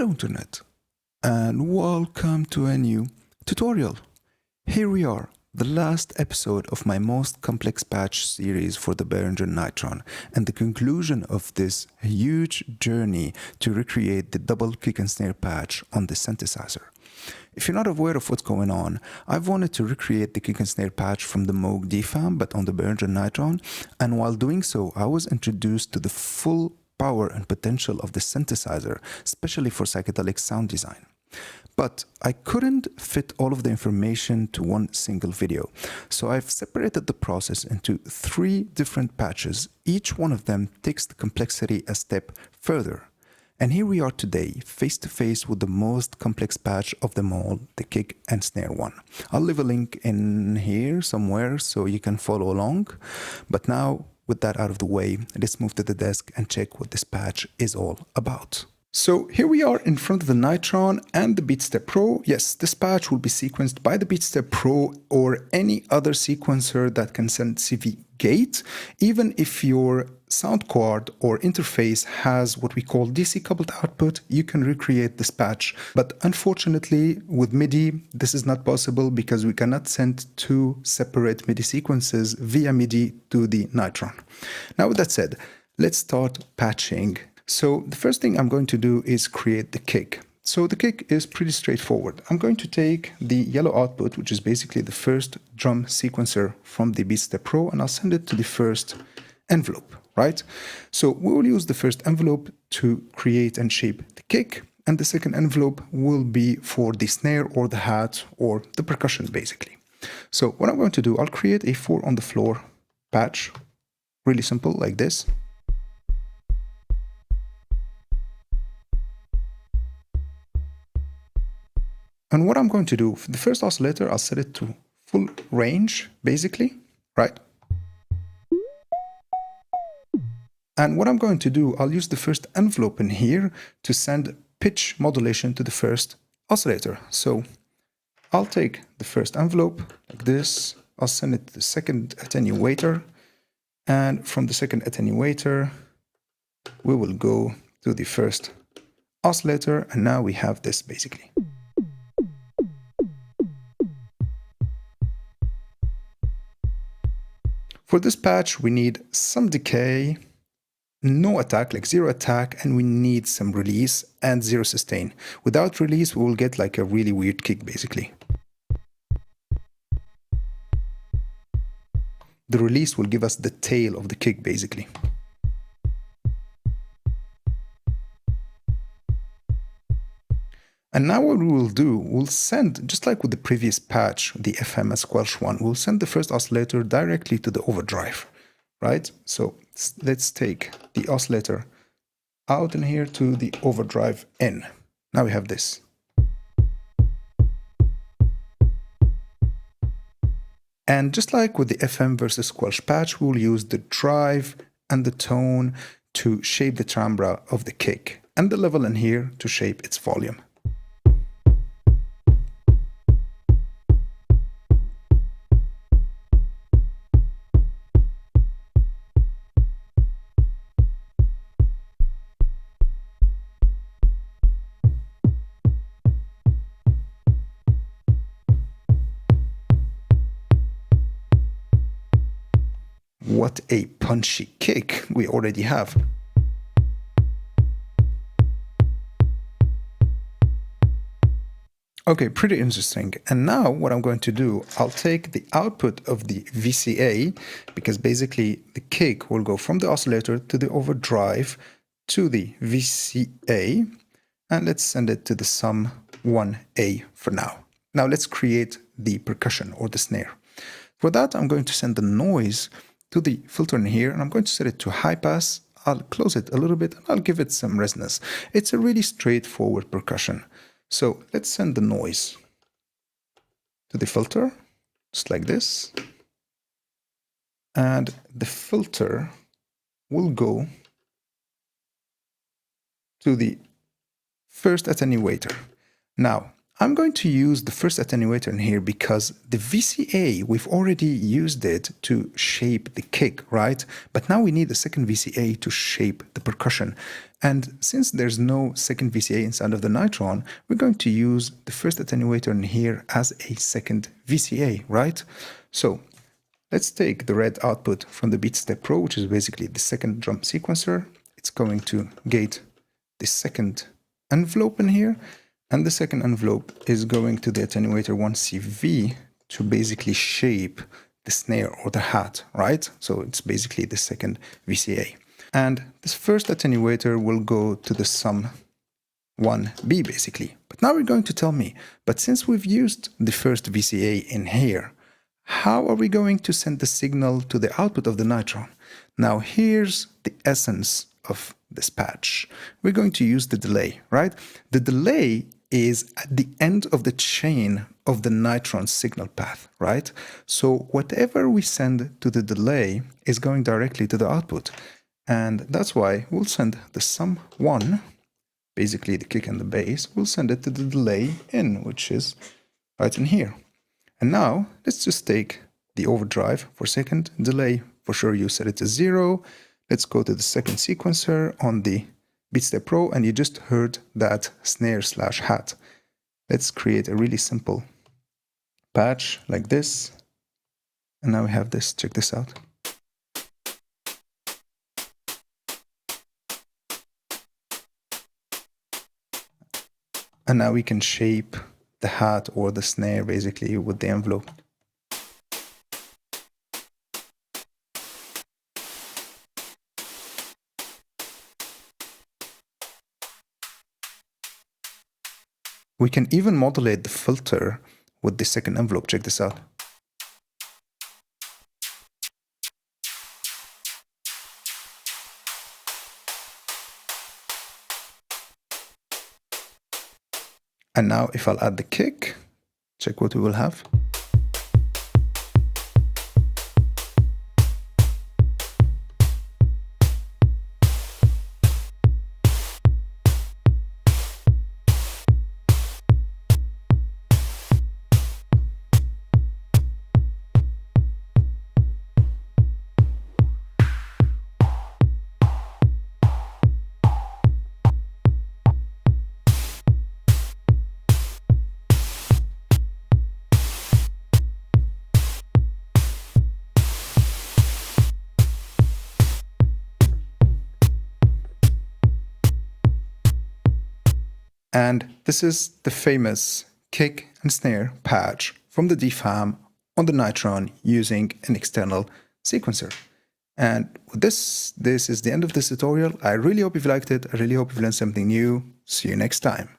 Hello Internet, and welcome to a new tutorial. Here we are, the last episode of my most complex patch series for the Behringer Neutron, and the conclusion of this huge journey to recreate the double kick and snare patch on the synthesizer. If you're not aware of what's going on, I've wanted to recreate the kick and snare patch from the Moog DFAM but on the Behringer Neutron, and while doing so, I was introduced to the full power and potential of the synthesizer, especially for psychedelic sound design. But I couldn't fit all of the information to one single video, so I've separated the process into 3 different patches. Each one of them takes the complexity a step further. And here we are today, face to face with the most complex patch of them all, the kick and snare one. I'll leave a link in here somewhere so you can follow along. But now, with that out of the way, let's move to the desk and check what this patch is all about. So here we are in front of the Neutron and the BeatStep Pro. Yes, this patch will be sequenced by the BeatStep Pro or any other sequencer that can send CV gate, even if your sound card or interface has what we call DC coupled output, you can recreate this patch. But unfortunately, with MIDI, this is not possible because we cannot send 2 separate MIDI sequences via MIDI to the Neutron. Now, with that said, let's start patching. So the first thing I'm going to do is create the kick. So the kick is pretty straightforward. I'm going to take the yellow output, which is basically the first drum sequencer from the BeatStep Pro, and I'll send it to the first envelope, right? So we will use the first envelope to create and shape the kick, and the second envelope will be for the snare or the hat or the percussion, basically. So what I'm going to do, I'll create a 4 on the floor patch, really simple, like this. And what I'm going to do, for the first oscillator, I'll set it to full range, basically, right? And what I'm going to do, I'll use the first envelope in here to send pitch modulation to the first oscillator. So I'll take the first envelope, like this. I'll send it to the second attenuator. And from the second attenuator, we will go to the first oscillator. And now we have this, basically. For this patch, we need some decay, no attack, like 0 attack, and we need some release and 0 sustain. Without release, we will get like a really weird kick, basically. The release will give us the tail of the kick, basically. And now what we will do, we'll send, just like with the previous patch, the FM Squelch one, we'll send the first oscillator directly to the overdrive, right? So let's take the oscillator out in here to the overdrive in. Now we have this. And just like with the FM versus Squelch patch, we'll use the drive and the tone to shape the timbre of the kick, and the level in here to shape its volume. What a punchy kick we already have. Okay, pretty interesting. And now what I'm going to do, I'll take the output of the VCA, because basically the kick will go from the oscillator to the overdrive to the VCA, and let's send it to the sum 1A for now. Now let's create the percussion or the snare. For that, I'm going to send the noise to the filter in here, and I'm going to set it to high pass. I'll close it a little bit and I'll give it some resonance. It's a really straightforward percussion. So let's send the noise to the filter, just like this. And the filter will go to the first attenuator. Now, I'm going to use the first attenuator in here because the VCA, we've already used it to shape the kick, right? But now we need a second VCA to shape the percussion. And since there's no second VCA inside of the Neutron, we're going to use the first attenuator in here as a second VCA, right? So let's take the red output from the BeatStep Pro, which is basically the second drum sequencer. It's going to gate the second envelope in here. And the second envelope is going to the attenuator 1CV to basically shape the snare or the hat, right? So it's basically the second VCA. And this first attenuator will go to the sum 1B basically. But now you're going to tell me, but since we've used the first VCA in here, how are we going to send the signal to the output of the Neutron? Now here's the essence of this patch. We're going to use the delay, right? The delay is at the end of the chain of the Neutron signal path, right? So whatever we send to the delay is going directly to the output. And that's why we'll send the sum 1, basically the kick and the bass, we'll send it to the delay in, which is right in here. And now let's just take the overdrive for second delay. For sure you set it to 0. Let's go to the second sequencer on the BeatStep Pro, and you just heard that snare slash hat. Let's create a really simple patch like this. And now we have this. Check this out. And now we can shape the hat or the snare basically with the envelope. We can even modulate the filter with the second envelope. Check this out. And now if I'll add the kick, check what we will have. And this is the famous kick and snare patch from the DFAM on the Neutron using an external sequencer. And with this is the end of this tutorial. I really hope you've liked it. I really hope you've learned something new. See you next time.